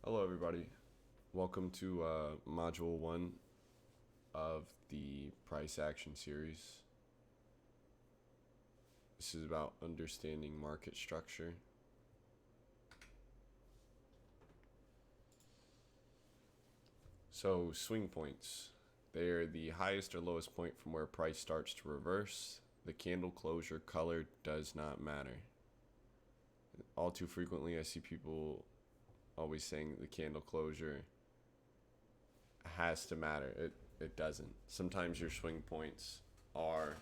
Hello, everybody. Welcome to Module 1 of the Price Action Series. This is about understanding market structure. So, swing points. They are the highest or lowest point from where price starts to reverse. The candle closure color does not matter. All too frequently, I see people always saying the candle closure has to matter. It doesn't. Sometimes your swing points are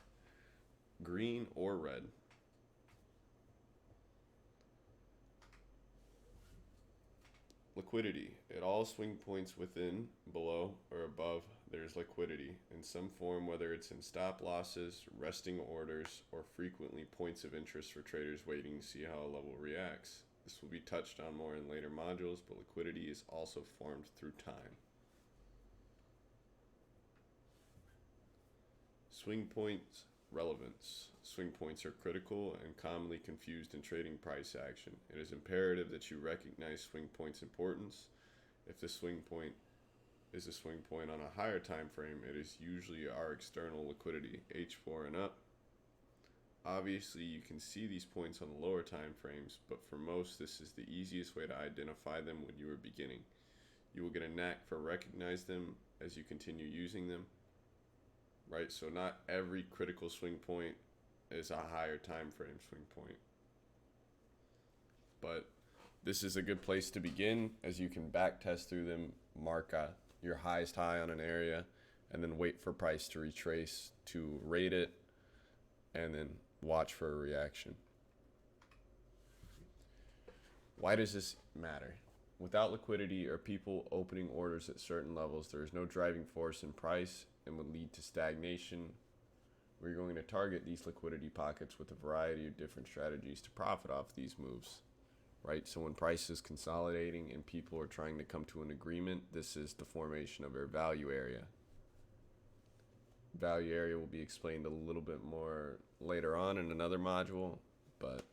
green or red. Liquidity. At all swing points within, below, or above, there's liquidity in some form, whether it's in stop losses, resting orders, or frequently points of interest for traders waiting to see how a level reacts. This will be touched on more in later modules, but liquidity is also formed through time. Swing points relevance. Swing points are critical and commonly confused in trading price action. It is imperative that you recognize swing points' importance. If the swing point is a swing point on a higher time frame, it is usually our external liquidity, H4 and up. Obviously, you can see these points on the lower time frames, but for most, this is the easiest way to identify them when you are beginning. You will get a knack for recognize them as you continue using them. Right, so not every critical swing point is a higher time frame swing point, but this is a good place to begin, as you can back test through them, mark your highest high on an area, and then wait for price to retrace to rate it, and then watch for a reaction. Why does this matter? Without liquidity or people opening orders at certain levels, there is no driving force in price and would lead to stagnation. We're going to target these liquidity pockets with a variety of different strategies to profit off these moves, right? So when price is consolidating and people are trying to come to an agreement, this is the formation of our value area. Value area will be explained a little bit more later on in another module, but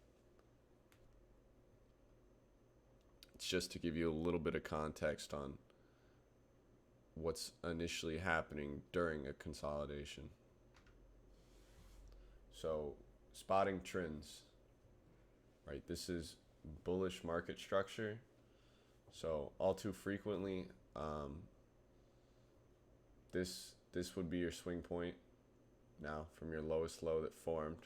it's just to give you a little bit of context on what's initially happening during a consolidation. So, spotting trends, right? This is bullish market structure. So, all too frequently, this would be your swing point now from your lowest low that formed.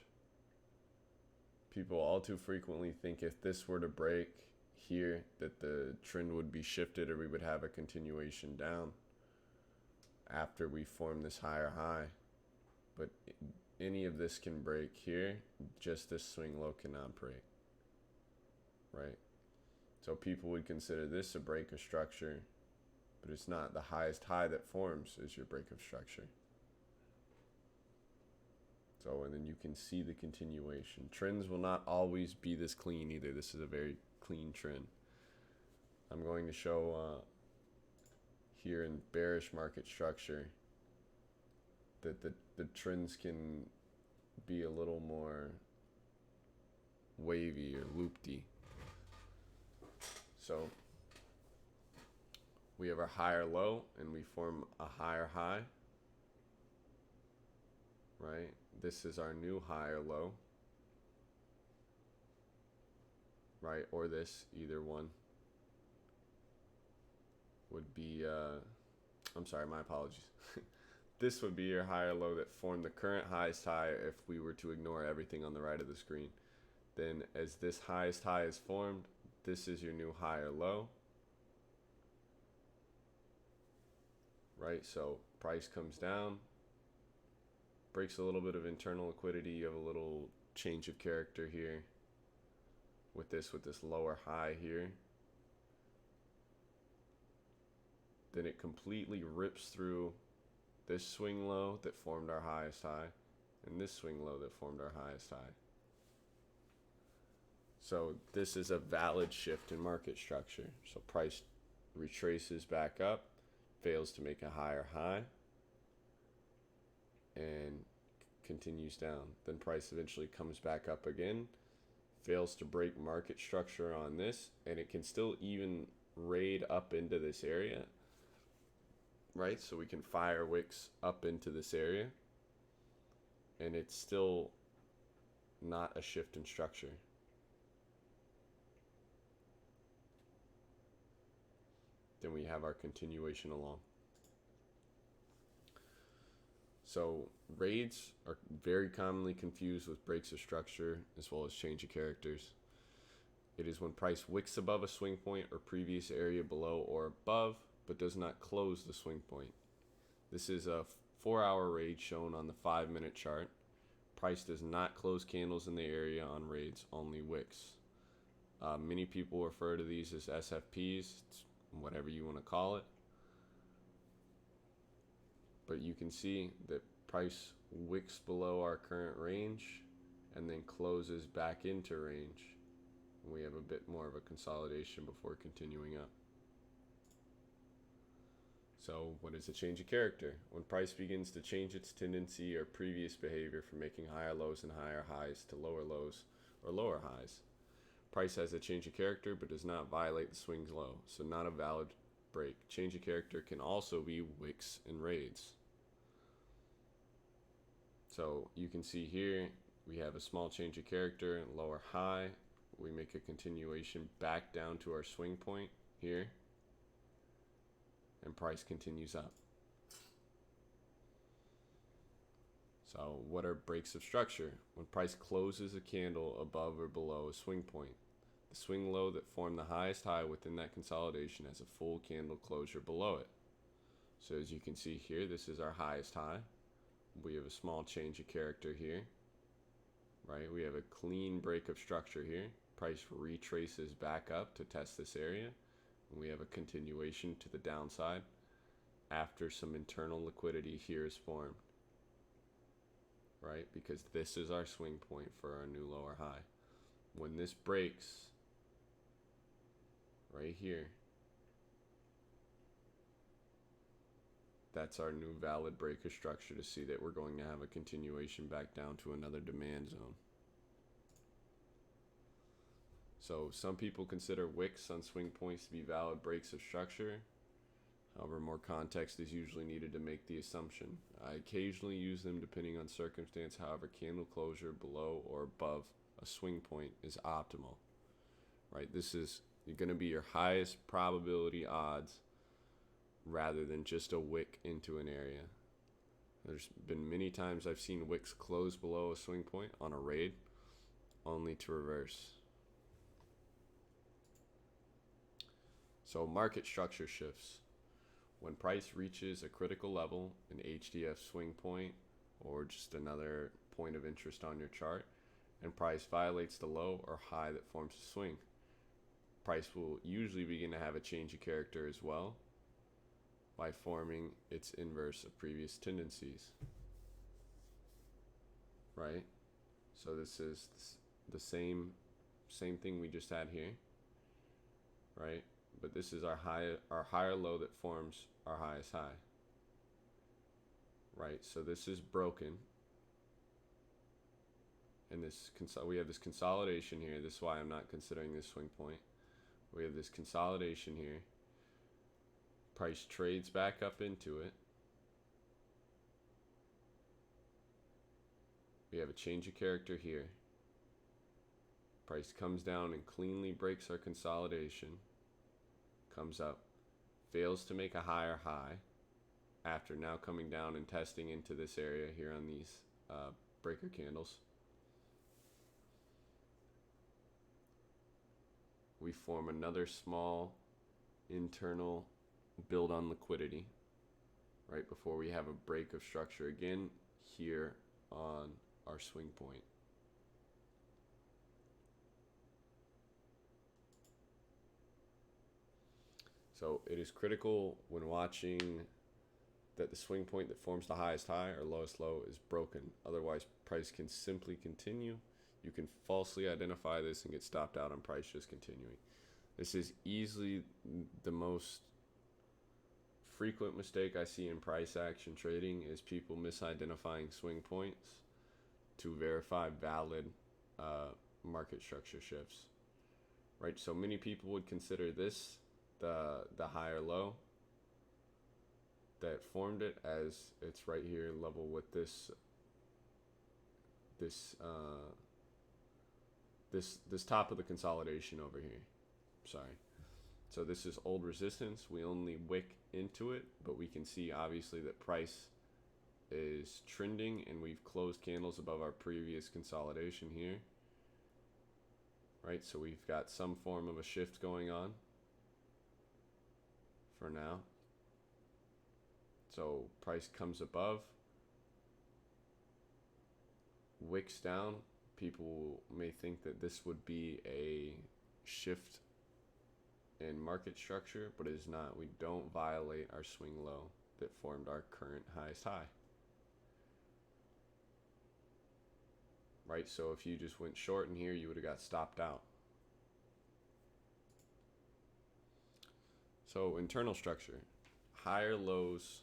People all too frequently think if this were to break here that the trend would be shifted or we would have a continuation down after we form this higher high, but any of this can break here, just this swing low cannot break, right? So people would consider this a break of structure, but it's not. The highest high that forms is your break of structure. So, and then you can see the continuation. Trends will not always be this clean either. This is a very clean trend. I'm going to show here in bearish market structure that the trends can be a little more wavy or loopy. So we have our higher low and we form a higher high, right? This is our new higher low, right? Or this, either one would be, I'm sorry, my apologies. This would be your higher low that formed the current highest high if we were to ignore everything on the right of the screen. Then as this highest high is formed, this is your new higher low, right? So price comes down, breaks a little bit of internal liquidity. You have a little change of character here with this lower high here. Then it completely rips through this swing low that formed our highest high and this swing low that formed our highest high. So this is a valid shift in market structure. So price retraces back up, fails to make a higher high, and continues down. Then price eventually comes back up again, fails to break market structure on this, and it can still even raid up into this area, right? So we can fire wicks up into this area, and it's still not a shift in structure. Then we have our continuation along. So raids are very commonly confused with breaks of structure as well as change of characters. It is when price wicks above a swing point or previous area below or above, but does not close the swing point. This is a 4-hour raid shown on the 5-minute chart. Price does not close candles in the area on raids, only wicks. Many people refer to these as SFPs, whatever you want to call it. But you can see that price wicks below our current range and then closes back into range. We have a bit more of a consolidation before continuing up. So what is a change of character? When price begins to change its tendency or previous behavior from making higher lows and higher highs to lower lows or lower highs. Price has a change of character but does not violate the swing's low, so not a valid break. Change of character can also be wicks and raids. So you can see here we have a small change of character and lower high. We make a continuation back down to our swing point here, and price continues up. So what are breaks of structure? When price closes a candle above or below a swing point, the swing low that formed the highest high within that consolidation has a full candle closure below it. So as you can see here, this is our highest high. We have a small change of character here, right? We have a clean break of structure here. Price retraces back up to test this area, and we have a continuation to the downside after some internal liquidity here is formed, right? Because this is our swing point for our new lower high. When this breaks right here, that's our new valid break of structure to see that we're going to have a continuation back down to another demand zone. So some people consider wicks on swing points to be valid breaks of structure. However, more context is usually needed to make the assumption. I occasionally use them depending on circumstance. However, candle closure below or above a swing point is optimal, right? This is going to be your highest probability odds rather than just a wick into an area. There's been many times I've seen wicks close below a swing point on a raid, only to reverse. So market structure shifts. When price reaches a critical level, an HDF swing point, or just another point of interest on your chart, and price violates the low or high that forms a swing, price will usually begin to have a change of character as well by forming its inverse of previous tendencies, right? So this is the same thing we just had here, right? But this is our higher low that forms our highest high, right? So this is broken, and we have this consolidation here. This is why I'm not considering this swing point. We have this consolidation here. Price trades back up into it. We have a change of character here. Price comes down and cleanly breaks our consolidation. Comes up, fails to make a higher high after now coming down and testing into this area here on these breaker candles. We form another small internal build on liquidity right before we have a break of structure again here on our swing point. So it is critical when watching that the swing point that forms the highest high or lowest low is broken. Otherwise, price can simply continue. You can falsely identify this and get stopped out on price just continuing. This is easily the most frequent mistake I see in price action trading is people misidentifying swing points to verify valid market structure shifts. Right? So many people would consider this the higher low that formed it, as it's right here level with this this top of the consolidation over here. Sorry. So this is old resistance. We only wick into it, but we can see obviously that price is trending, and we've closed candles above our previous consolidation here. Right, so we've got some form of a shift going on for now. So price comes above, wicks down. People may think that this would be a shift in market structure, but it is not. We don't violate our swing low that formed our current highest high. Right, so if you just went short in here, you would have got stopped out. So internal structure, higher lows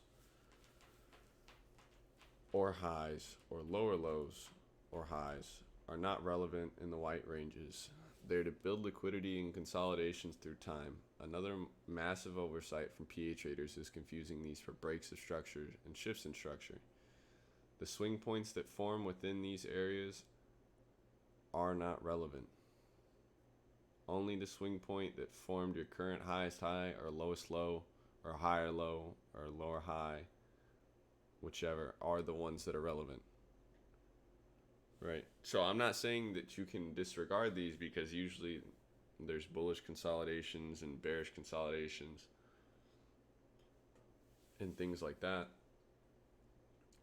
or highs or lower lows or highs are not relevant in the white ranges. They're to build liquidity and consolidations through time. Another massive oversight from PA traders is confusing these for breaks of structure and shifts in structure. The swing points that form within these areas are not relevant. Only the swing point that formed your current highest high or lowest low or higher low or lower high, whichever, are the ones that are relevant. Right. So I'm not saying that you can disregard these, because usually there's bullish consolidations and bearish consolidations and things like that.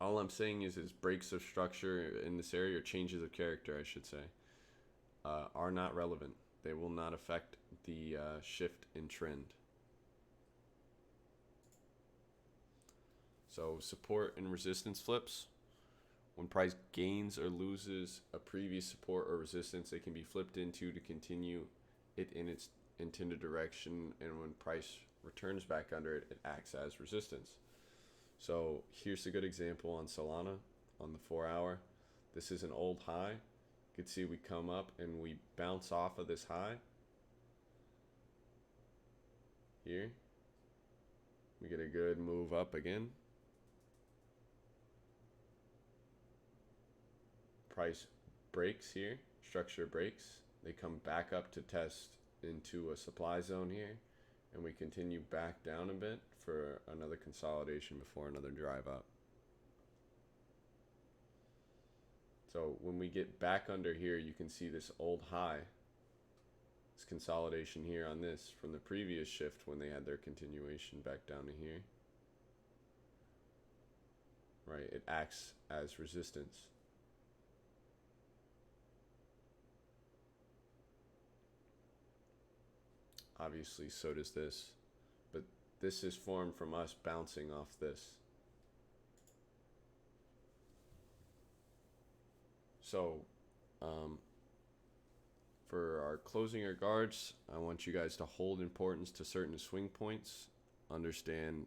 All I'm saying is breaks of structure in this area, or changes of character, I should say, are not relevant. They will not affect the shift in trend. So support and resistance flips. When price gains or loses a previous support or resistance, it can be flipped into to continue it in its intended direction. And when price returns back under it, it acts as resistance. So here's a good example on Solana on the 4 hour. This is an old high. You can see we come up and we bounce off of this high. Here. We get a good move up again. Price breaks here, structure breaks. They come back up to test into a supply zone here, and we continue back down a bit for another consolidation before another drive up. So when we get back under here, you can see this old high, this consolidation here on this from the previous shift when they had their continuation back down to here. Right, it acts as resistance. Obviously, so does this, but this is formed from us bouncing off this. So, for our closing our guards, I want you guys to hold importance to certain swing points, understand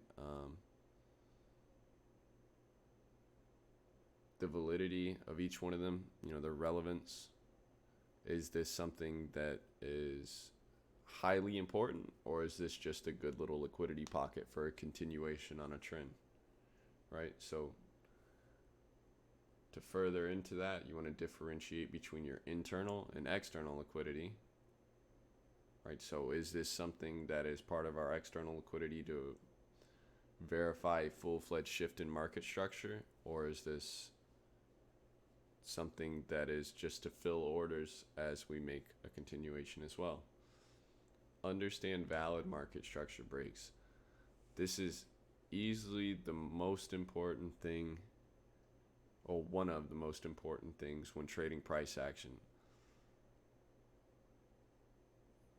the validity of each one of them, their relevance. Is this something that is highly important, or is this just a good little liquidity pocket for a continuation on a trend, right? So to further into that, you want to differentiate between your internal and external liquidity, right? So is this something that is part of our external liquidity to verify a full-fledged shift in market structure, or is this something that is just to fill orders as we make a continuation as well? Understand valid market structure breaks. This is easily the most important thing, or one of the most important things when trading price action.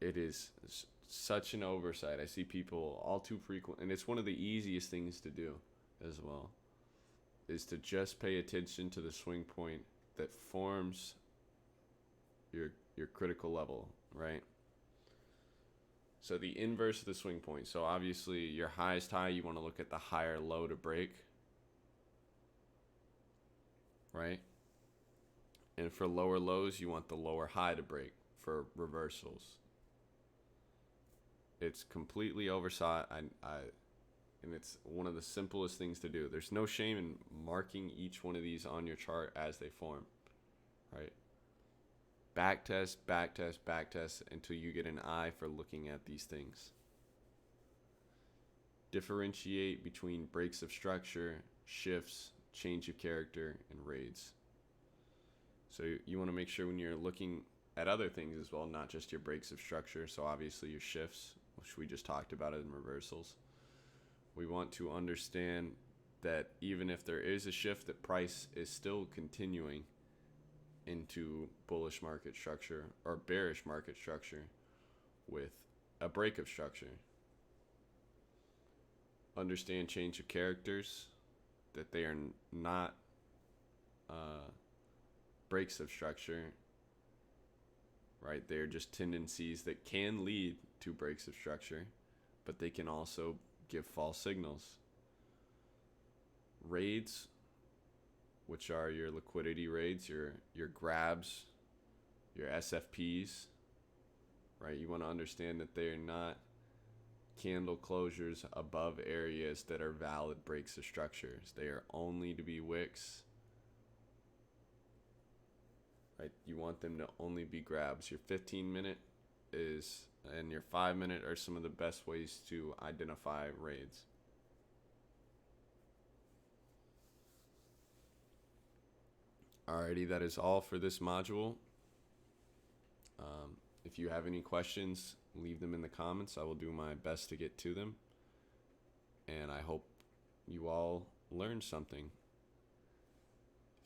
It is such an oversight. I see people all too frequent, and it's one of the easiest things to do as well, is to just pay attention to the swing point that forms your critical level, right? So the inverse of the swing point. So obviously your highest high, you want to look at the higher low to break, right? And for lower lows, you want the lower high to break for reversals. It's completely oversought. And it's one of the simplest things to do. There's no shame in marking each one of these on your chart as they form, right? Back test, back test, back test until you get an eye for looking at these things. Differentiate between breaks of structure, shifts, change of character, and raids. So you want to make sure when you're looking at other things as well, not just your breaks of structure. So obviously your shifts, which we just talked about in reversals. We want to understand that even if there is a shift, that price is still continuing into bullish market structure or bearish market structure with a break of structure. Understand change of characters, that they are not breaks of structure, right? They are just tendencies that can lead to breaks of structure, but they can also give false signals. Raids, which are your liquidity raids, your grabs, your SFPs, right? You want to understand that they are not candle closures above areas that are valid breaks of structures. They are only to be wicks, right? You want them to only be grabs. Your 15-minute is, and your 5-minute are some of the best ways to identify raids. Alrighty, that is all for this module. If you have any questions, leave them in the comments. I will do my best to get to them. And I hope you all learned something.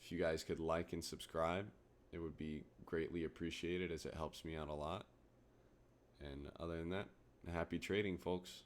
If you guys could like and subscribe, it would be greatly appreciated as it helps me out a lot. And other than that, happy trading, folks.